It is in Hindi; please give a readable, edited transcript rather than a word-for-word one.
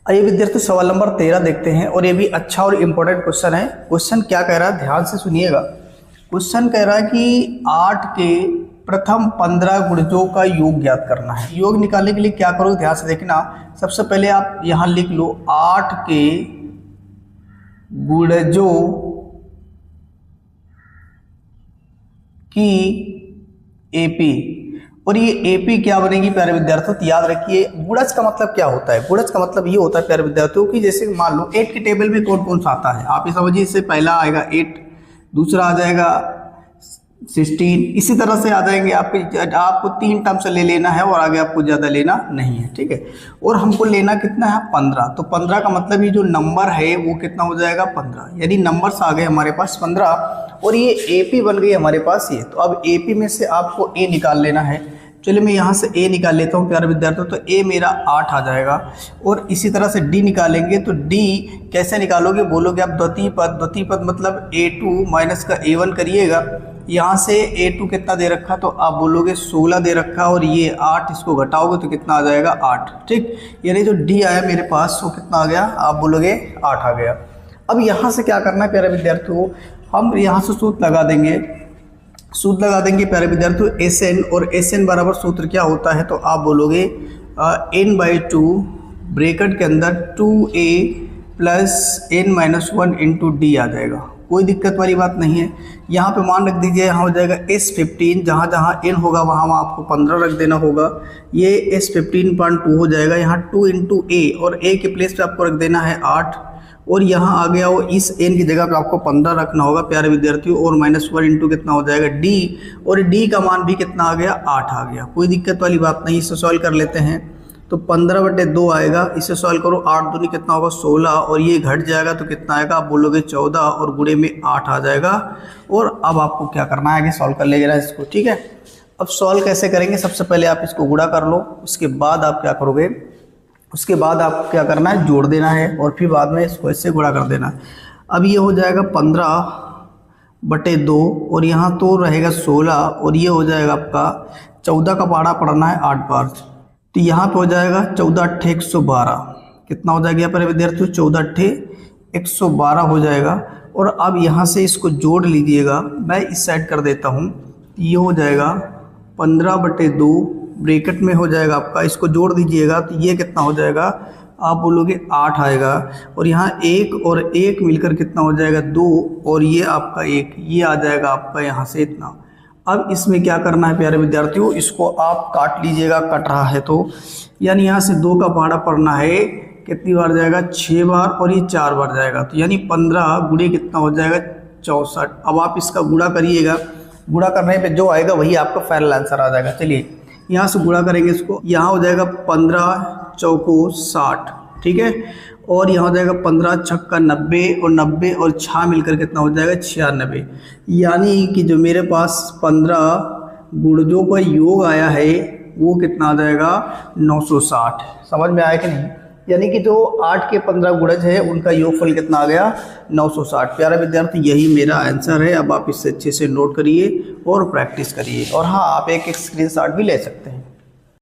आइए विद्यार्थी सवाल नंबर 13 देखते हैं और ये भी अच्छा और इम्पोर्टेंट क्वेश्चन है। क्वेश्चन क्या कह रहा है, ध्यान से सुनिएगा। क्वेश्चन कह रहा है कि 8 के प्रथम 15 गुणजों का योग ज्ञात करना है। योग निकालने के लिए क्या करो, ध्यान से देखना। सबसे पहले आप यहाँ लिख लो 8 के गुणजों की एपी, और ये एपी क्या बनेगी प्यारे विद्यार्थियों, तो याद रखिए गुणज का मतलब क्या होता है। गुणज का मतलब ये होता है प्यारे विद्यार्थियों कि जैसे मान लो 8 के टेबल में कौन कौन सा आता है, आप ये समझिए। इससे पहला आएगा 8, दूसरा आ जाएगा 16, इसी तरह से आ जाएंगे। आपको 3 टर्म से ले लेना है और आगे आपको ज़्यादा लेना नहीं है, ठीक है। और हमको लेना कितना है, 15। तो 15 का मतलब ये जो नंबर है वो कितना हो जाएगा, 15। यानी नंबर्स आ गए हमारे पास 15 और ये एपी बन गई हमारे पास ये। तो अब एपी में से आपको ए निकाल लेना है। चलिए मैं यहाँ से ए निकाल लेता हूँ प्यारे विद्यार्थियों। तो ए मेरा 8 आ जाएगा। और इसी तरह से डी निकालेंगे। तो डी कैसे निकालोगे, बोलोगे आप द्वितीय पद मतलब A2 माइनस का A1 करिएगा। यहाँ से A2 कितना दे रखा, तो आप बोलोगे 16 दे रखा, और ये 8, इसको घटाओगे तो कितना आ जाएगा, 8। ठीक, यानी जो डी आया मेरे पास वो कितना आ गया, आप बोलोगे 8 आ गया। अब यहाँ से क्या करना है प्यारे विद्यार्थियों, हम यहाँ से सूत्र लगा देंगे। सूत्र लगा देंगे प्यारे विद्यार्थियों SN, और SN बराबर सूत्र क्या होता है, तो आप बोलोगे n/2 ब्रैकेट के अंदर 2a plus n-1 into D आ जाएगा। कोई दिक्कत वाली बात नहीं है। यहाँ पे मान रख दीजिए, यहाँ हो जाएगा S15, जहाँ जहाँ n होगा वहाँ आपको 15 रख देना होगा। ये S15.2 हो जाएगा। यहाँ 2 इंटू a, और a के प्लेस पे आपको रख देना है 8, और यहाँ आ गया वो इस n की जगह पे आपको 15 रखना होगा प्यारे विद्यार्थियों। और -1 इंटू कितना हो जाएगा, d, और d का मान भी कितना आ गया, 8 आ गया। कोई दिक्कत वाली बात नहीं। इसे सॉल्व कर लेते हैं। तो 15/2 आएगा। इसे सॉल्व करो, 8 दूनी कितना होगा, 16, और ये घट जाएगा तो कितना आएगा, आप बोलोगे 14, और गुणे में 8 आ जाएगा। और अब आपको क्या करना है, आगे सॉल्व कर लेगा इसको, ठीक है। अब सॉल्व कैसे करेंगे, सबसे पहले आप इसको गुणा कर लो। उसके बाद आप क्या करोगे, उसके बाद आपको क्या करना है, जोड़ देना है, और फिर बाद में इसको ऐसे गुणा कर देना है। अब ये हो जाएगा 15/2, और यहाँ तो रहेगा 16, और ये हो जाएगा आपका 14 का पहाड़ा पढ़ना है 8 बार। तो यहाँ पे हो जाएगा 14×8 112, कितना हो जाएगा यहाँ पर विद्यार्थियों, 14×8 112 हो जाएगा। और अब यहाँ से इसको जोड़ लीजिएगा, मैं इस साइड कर देता हूँ। ये हो जाएगा 15/2 ब्रैकेट में हो जाएगा आपका, इसको जोड़ दीजिएगा तो ये कितना हो जाएगा, आप बोलोगे 8 आएगा। और यहाँ 1 और 1 मिलकर कितना हो जाएगा, 2, और ये आपका 1, ये आ जाएगा आपका यहाँ से इतना। अब इसमें क्या करना है प्यारे विद्यार्थियों, इसको आप काट लीजिएगा, कट रहा है तो, यानी यहाँ से 2 का पहाड़ा पड़ना है, कितनी बार जाएगा, 6 बार, और ये 4 बार जाएगा। तो यानी 15 गुणे कितना हो जाएगा, 64। अब आप इसका गुणा करिएगा, गुणा करने पे जो आएगा वही आपका फाइनल आंसर आ जाएगा। चलिए यहाँ से गुणा करेंगे इसको, यहाँ हो जाएगा 15×4 60, ठीक है। और यहाँ हो जाएगा 15×6 90, और 90 और 6 मिलकर कितना हो जाएगा, 96। यानी कि जो मेरे पास 15 गुणजों का योग आया है वो कितना आ जाएगा, 960। समझ में आया कि नहीं। यानी कि जो 8 के 15 गुणज है उनका योगफल कितना आ गया, 960। प्यारा विद्यार्थी यही मेरा आंसर है। अब आप इससे अच्छे से नोट करिए और प्रैक्टिस करिए, और हाँ आप एक स्क्रीनशॉट भी ले सकते हैं।